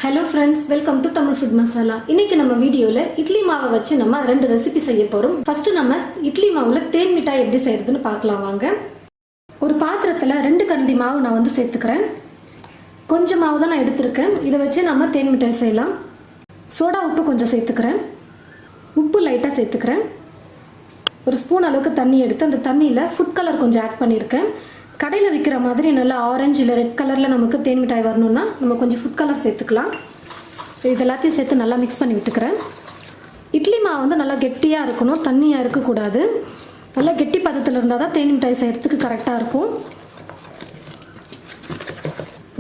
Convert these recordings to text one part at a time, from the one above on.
Hello friends, welcome to Tamil Food Masala. இன்னைக்கு நம்ம வீடியோல இட்லி மாவை வச்சு நம்ம ரெண்டு ரெசிபி செய்ய போறோம். ஃபர்ஸ்ட் நம்ம இட்லி மாவுல தேன் மிட்டாய் எப்படி செய்யறதுன்னு பார்க்கலாம் வாங்க. ஒரு பாத்திரத்துல 2 கரண்டி மாவு நான் வந்து சேர்த்துக்கிறேன். கொஞ்சம் மாவு தான் நான் எடுத்துர்க்கேன். இத வச்சு நம்ம தேன் மிட்டாய் செய்யலாம். சோடா உப்பு கொஞ்சம் சேர்த்துக்கிறேன். உப்பு லைட்டா சேர்த்துக்கிறேன். ஒரு ஸ்பூன் அளவுக்கு தண்ணி எடுத்து அந்த தண்ணியில ஃபுட் கலர் கொஞ்சம் ஆட் பண்ணியிருக்கேன். கடையில் விற்கிற மாதிரி நல்லா ஆரஞ்சு இல்லை ரெட் கலரில் நமக்கு தேன் மிட்டாய் வரணும்னா நம்ம கொஞ்சம் ஃபுட் கலர் சேர்த்துக்கலாம். இது எல்லாத்தையும் சேர்த்து நல்லா மிக்ஸ் பண்ணி விட்டுக்கிறேன். இட்லி மாவு வந்து நல்லா கெட்டியாக இருக்கணும், தண்ணியாக இருக்கக்கூடாது. நல்லா கெட்டி பதத்தில் இருந்தால் தான் தேன் மிட்டாய் செய்கிறதுக்கு கரெக்டாக இருக்கும்.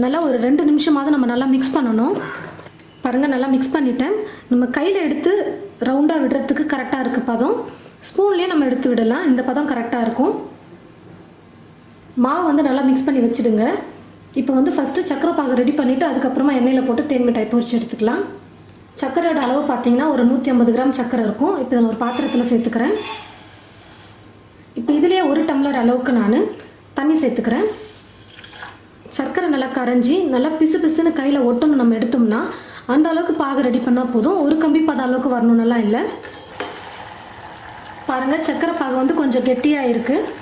நல்லா ஒரு 2 நிமிஷமாவது நம்ம நல்லா மிக்ஸ் பண்ணணும். பாருங்கள், நல்லா மிக்ஸ் பண்ணிட்டேன். நம்ம கையில் எடுத்து ரவுண்டாக விடுறதுக்கு கரெக்டாக இருக்குது பதம். ஸ்பூன்லேயே நம்ம எடுத்து விடலாம், இந்த பதம் கரெக்டாக இருக்கும். மாவு வந்து நல்லா மிக்ஸ் பண்ணி வச்சுடுங்க. இப்போ வந்து ஃபஸ்ட்டு சக்கரை பாகு ரெடி பண்ணிவிட்டு அதுக்கப்புறமா எண்ணெயில் போட்டு தேன் மிட்டாய் பொரிச்சு எடுத்துக்கலாம். சக்கரையோட அளவு பார்த்தீங்கன்னா ஒரு 150 கிராம் சக்கரை இருக்கும். இப்போ நான் ஒரு பாத்திரத்தில் சேர்த்துக்கிறேன். இப்போ இதுலேயே 1 டம்ளர் அளவுக்கு நான் தண்ணி சேர்த்துக்கிறேன். சர்க்கரை நல்லா கரைஞ்சி நல்லா பிசு பிசுன்னு கையில் ஒட்டணும் நம்ம எடுத்தோம்னா அந்த அளவுக்கு பாகு ரெடி பண்ணால் போதும். ஒரு கம்பி பத அளவுக்கு வரணும்னுலாம் இல்லை. பாருங்கள், சக்கரை பாகு வந்து கொஞ்சம் கெட்டியாக இருக்குது.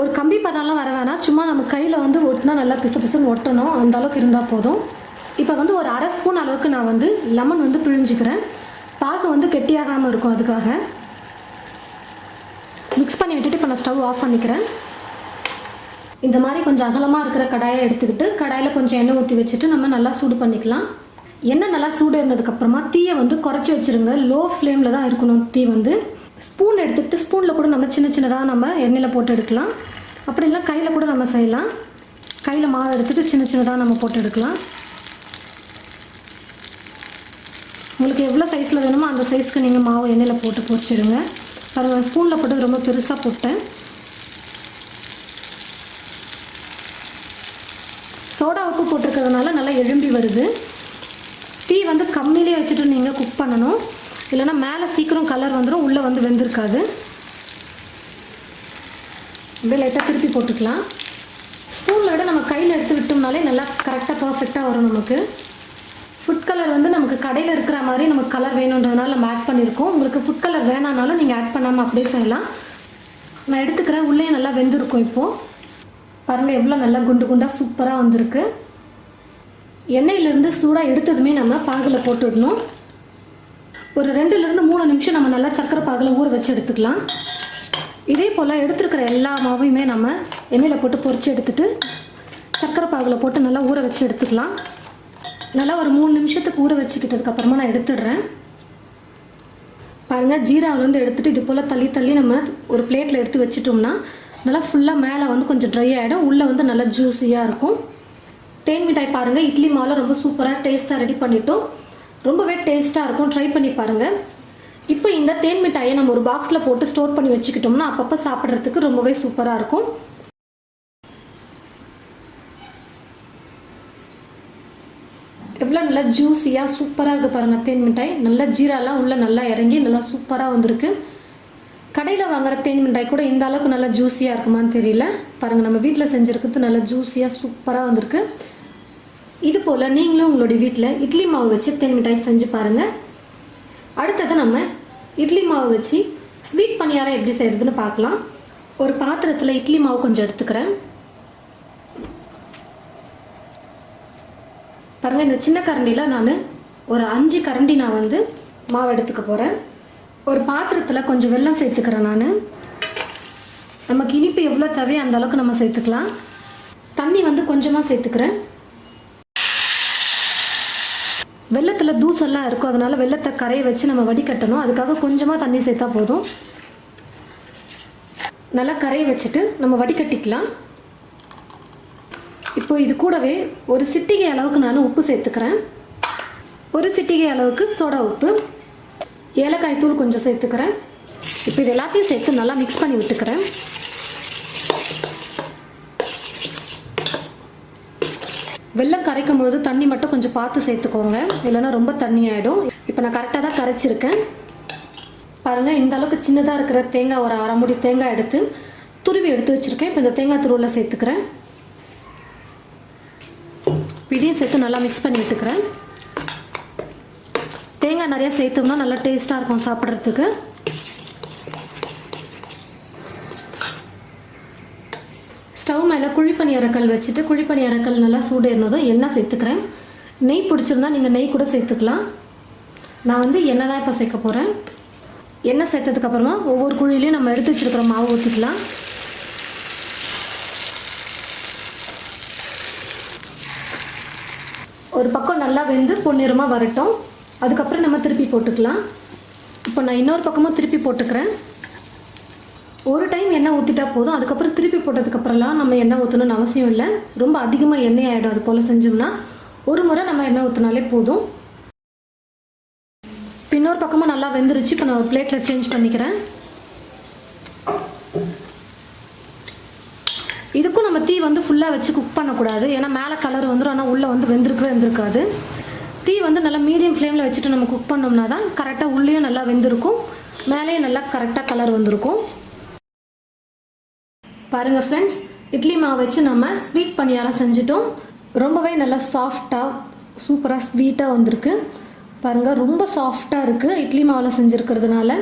ஒரு கம்பி பதம்லாம் வர வேணாம், சும்மா நம்ம கையில் வந்து ஒட்டினா நல்லா பிசு பிசுன்னு ஒட்டணும், அந்த அளவுக்கு இருந்தால் போதும். இப்போ வந்து ஒரு 1/2 ஸ்பூன் அளவுக்கு நான் வந்து லெமன் வந்து பிழிஞ்சிக்கிறேன். பாகு வந்து கெட்டியாகாமல் இருக்கும், அதுக்காக மிக்ஸ் பண்ணி விட்டுட்டு இப்போ நான் ஸ்டவ் ஆஃப் பண்ணிக்கிறேன். இந்த மாதிரி கொஞ்சம் அகலமாக இருக்கிற கடாயை எடுத்துக்கிட்டு கடாயில் கொஞ்சம் எண்ணெய் ஊற்றி வச்சுட்டு நம்ம நல்லா சூடு பண்ணிக்கலாம். எண்ணெய் நல்லா சூடு இருந்ததுக்கப்புறமா தீயை வந்து குறைச்சி வச்சுருங்க. லோ ஃப்ளேமில் தான் இருக்கணும் தீ வந்து. ஸ்பூன் எடுத்துக்கிட்டு ஸ்பூனில் கூட நம்ம சின்ன சின்னதாக நம்ம எண்ணெயில் போட்டு எடுக்கலாம். அப்படி இல்லை கையில் கூட நம்ம செய்யலாம். கையில் மாவு எடுத்துகிட்டு சின்ன சின்னதாக நம்ம போட்டு எடுக்கலாம். உங்களுக்கு எவ்வளோ சைஸில் வேணுமோ அந்த சைஸ்க்கு நீங்கள் மாவு எண்ணெயில் போட்டு பொரிச்சிடுங்க. பாருங்கள், ஸ்பூனில் போட்டு ரொம்ப பெருசாக போட்டேன். சோடா உப்பு போட்டிருக்கிறதுனால நல்லா எழும்பி வருது. தீ வந்து கம்மியிலே வச்சுட்டு நீங்கள் குக் பண்ணணும், இல்லைனா மேலே சீக்கிரம் கலர் வந்துடும், உள்ளே வந்து வெந்திருக்காது. அப்படியே லைட்டாக திருப்பி போட்டுக்கலாம். ஸ்பூனில் விட நம்ம கையில் எடுத்து விட்டோம்னாலே நல்லா கரெக்டாக பர்ஃபெக்டாக வரும். நமக்கு ஃபுட் கலர் வந்து நமக்கு கடையில் இருக்கிற மாதிரி நமக்கு கலர் வேணுன்றதுனால நம்ம ஆட் பண்ணியிருக்கோம். உங்களுக்கு ஃபுட் கலர் வேணானாலும் நீங்கள் ஆட் பண்ணாமல் அப்படியே செய்யலாம். நான் எடுத்துக்கிறேன், உள்ளே நல்லா வெந்திருக்கும். இப்போது பாருங்கள், எவ்வளோ நல்லா குண்டு குண்டாக சூப்பராக வந்திருக்கு. எண்ணெயிலேருந்து சூடாக எடுத்ததுமே நம்ம பாகில் போட்டுடணும். ஒரு 2லேருந்து 3 நிமிஷம் நம்ம நல்லா சக்கரை பாகில் ஊற வச்சு எடுத்துக்கலாம். இதே போல் எடுத்துருக்கிற எல்லா மாவையுமே நம்ம எண்ணெயில் போட்டு பொரித்து எடுத்துகிட்டு சக்கரை பாகில் போட்டு நல்லா ஊற வச்சு எடுத்துக்கலாம். நல்லா ஒரு 3 நிமிஷத்துக்கு ஊற வச்சுக்கிட்டதுக்கப்புறமா நான் எடுத்துடுறேன். பாருங்கள், ஜீராவிலேருந்து எடுத்துகிட்டு இது போல் தள்ளி தள்ளி நம்ம ஒரு பிளேட்டில் எடுத்து வச்சிட்டோம்னா நல்லா ஃபுல்லாக மேலே வந்து கொஞ்சம் ட்ரை ஆகிடும், உள்ளே வந்து நல்லா ஜூஸியாக இருக்கும். தேன் மிட்டாய் பாருங்கள், இட்லி மாவில் ரொம்ப சூப்பராக டேஸ்ட்டாக ரெடி பண்ணிட்டோம். ரொம்பவே டேஸ்ட்டாக இருக்கும், ட்ரை பண்ணி பாருங்கள். இப்போ இந்த தேன் மிட்டாயை நம்ம ஒரு பாக்ஸில் போட்டு ஸ்டோர் பண்ணி வச்சுக்கிட்டோம்னா அப்பப்போ சாப்பிட்றதுக்கு ரொம்பவே சூப்பராக இருக்கும். எவ்வளோ நல்லா ஜூஸியாக சூப்பராக இருக்குது பாருங்கள் தேன் மிட்டாய். நல்லா ஜீராலாம் உள்ளே நல்லா இறங்கி நல்லா சூப்பராக வந்திருக்கு. கடையில் வாங்குகிற தேன் மிட்டாய் கூட இந்த அளவுக்கு நல்லா ஜூஸியாக இருக்குமான்னு தெரியல. பாருங்கள், நம்ம வீட்டில் செஞ்சுருக்கிறது நல்லா ஜூஸியாக சூப்பராக வந்திருக்கு. இது போல் நீங்களும் உங்களுடைய வீட்டில் இட்லி மாவு வச்சு தேன் மிட்டாய் செஞ்சு பாருங்கள். அடுத்தது நம்ம இட்லி மாவு வச்சு ஸ்வீட் பணியாரம் எப்படி செய்கிறதுன்னு பார்க்கலாம். ஒரு பாத்திரத்தில் இட்லி மாவு கொஞ்சம் எடுத்துக்கிறேன். பாருங்கள், இந்த சின்ன கரண்டியில் நான் ஒரு 5 கரண்டி நான் வந்து மாவு எடுத்துக்க போகிறேன். ஒரு பாத்திரத்தில் கொஞ்சம் வெல்லம் சேர்த்துக்கிறேன். நான் நமக்கு இனிப்பு எவ்வளோ தேவையோ அந்த அளவுக்கு நம்ம சேர்த்துக்கலாம். தண்ணி வந்து கொஞ்சமாக சேர்த்துக்கிறேன். வெள்ளத்தில் தூசெல்லாம் இருக்கும், அதனால் வெள்ளத்தை கரையை வச்சு நம்ம வடிகட்டணும். அதுக்காக கொஞ்சமாக தண்ணி சேர்த்தா போதும். நல்லா கரையை வச்சுட்டு நம்ம வடிகட்டிக்கலாம். இப்போ இது கூடவே ஒரு சிட்டிகை அளவுக்கு நான் உப்பு சேர்த்துக்கிறேன். ஒரு சிட்டிகை அளவுக்கு சோடா உப்பு, ஏலக்காய் தூள் கொஞ்சம் சேர்த்துக்கிறேன். இப்போ இது எல்லாத்தையும் சேர்த்து நல்லா மிக்ஸ் பண்ணி விட்டுக்கிறேன். வெல்லம் கரைக்கும் பொழுது தண்ணி மட்டும் கொஞ்சம் பார்த்து சேர்த்துக்கோங்க, இல்லைன்னா ரொம்ப தண்ணி ஆகிடும். இப்போ நான் கரெக்டாக தான் கரைச்சிருக்கேன். பாருங்கள், இந்த அளவுக்கு சின்னதாக இருக்கிற தேங்காய் ஒரு 1/2 மூடி தேங்காய் எடுத்து துருவி எடுத்து வச்சுருக்கேன். இப்போ இந்த தேங்காய் துருவில் சேர்த்துக்கிறேன். இதையும் சேர்த்து நல்லா மிக்ஸ் பண்ணி விட்டுக்கிறேன். தேங்காய் நிறையா சேர்த்தோம்னா நல்லா டேஸ்ட்டாக இருக்கும் சாப்பிட்றதுக்கு. ஸ்டவ் மேலே குழிப்பணியாரக்கல் வச்சுட்டு குழிப்பணியாரக்கல் நல்லா சூடேறினதும் எண்ணெய் சேர்த்துக்கிறேன். நெய் பிடிச்சிருந்தா நீங்கள் நெய் கூட சேர்த்துக்கலாம். நான் வந்து எண்ணெய் தான் இப்போ சேர்க்க போகிறேன். எண்ணெய் சேர்த்ததுக்கப்புறமா ஒவ்வொரு குழியிலையும் நம்ம எடுத்து வச்சுருக்கிற மாவு ஊற்றிக்கலாம். ஒரு பக்கம் நல்லா வெந்து பொன்னிறமாக வரட்டும். அதுக்கப்புறம் நம்ம திருப்பி போட்டுக்கலாம். இப்போ நான் இன்னொரு பக்கமும் திருப்பி போட்டுக்கிறேன். ஒரு டைம் எண்ணெய் ஊற்றிட்டா போதும். அதுக்கப்புறம் திருப்பி போட்டதுக்கப்புறம்லாம் நம்ம எண்ணெய் ஊற்றணும்னு அவசியம் இல்லை. ரொம்ப அதிகமாக எண்ணெய் ஆகிடும். அது போல் செஞ்சோம்னா ஒரு முறை நம்ம எண்ணெய் ஊற்றினாலே போதும். இன்னொரு பக்கமும் நல்லா வெந்துருச்சு. இப்போ நான் ஒரு பிளேட்டில் சேஞ்ச் பண்ணிக்கிறேன். இதுக்கும் நம்ம தீ வந்து ஃபுல்லாக வச்சு குக் பண்ணக்கூடாது. ஏன்னா மேலே கலர் வந்துடும், ஆனால் உள்ளே வந்து வெந்திருக்காது. தீ வந்து நல்லா மீடியம் ஃப்ளேமில் வச்சுட்டு நம்ம குக் பண்ணோம்னா தான் கரெக்டாக உள்ளேயும் நல்லா வெந்திருக்கும், மேலேயும் நல்லா கரெக்டாக கலர் வந்திருக்கும். பாருங்கள் ஃப்ரெண்ட்ஸ், இட்லி மாவு வச்சு நம்ம ஸ்வீட் பணியாரம் செஞ்சுட்டோம். ரொம்பவே நல்லா சாஃப்டாக சூப்பராக ஸ்வீட்டாக வந்திருக்கு. பாருங்கள், ரொம்ப சாஃப்டாக இருக்குது. இட்லி மாவில் செஞ்சுருக்கிறதுனால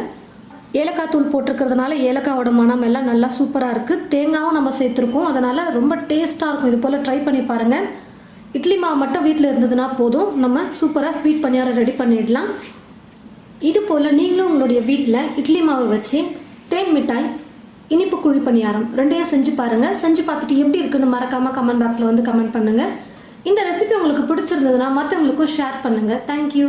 ஏலக்காய் தூள் போட்டிருக்கிறதுனால ஏலக்காயோட மனம் எல்லாம் நல்லா சூப்பராக இருக்குது. தேங்காயும் நம்ம சேர்த்துருக்கோம், அதனால் ரொம்ப டேஸ்ட்டாக இருக்கும். இது போல் ட்ரை பண்ணி பாருங்கள். இட்லி மாவு மட்டும் வீட்டில் இருந்ததுன்னா போதும், நம்ம சூப்பராக ஸ்வீட் பணியாரம் ரெடி பண்ணிடலாம். இது போல் நீங்களும் உங்களுடைய வீட்டில் இட்லி மாவு வச்சு தேன் மிட்டாய், இனிப்பு குழி பணியாரம் ரெண்டையும் செஞ்சு பாருங்கள். செஞ்சு பார்த்துட்டு எப்படி இருக்குன்னு மறக்காமல் கமெண்ட் பாக்ஸில் வந்து கமெண்ட் பண்ணுங்கள். இந்த ரெசிபி உங்களுக்கு பிடிச்சிருந்ததுன்னா மற்றவங்களுக்கும் ஷேர் பண்ணுங்கள். தேங்க்யூ.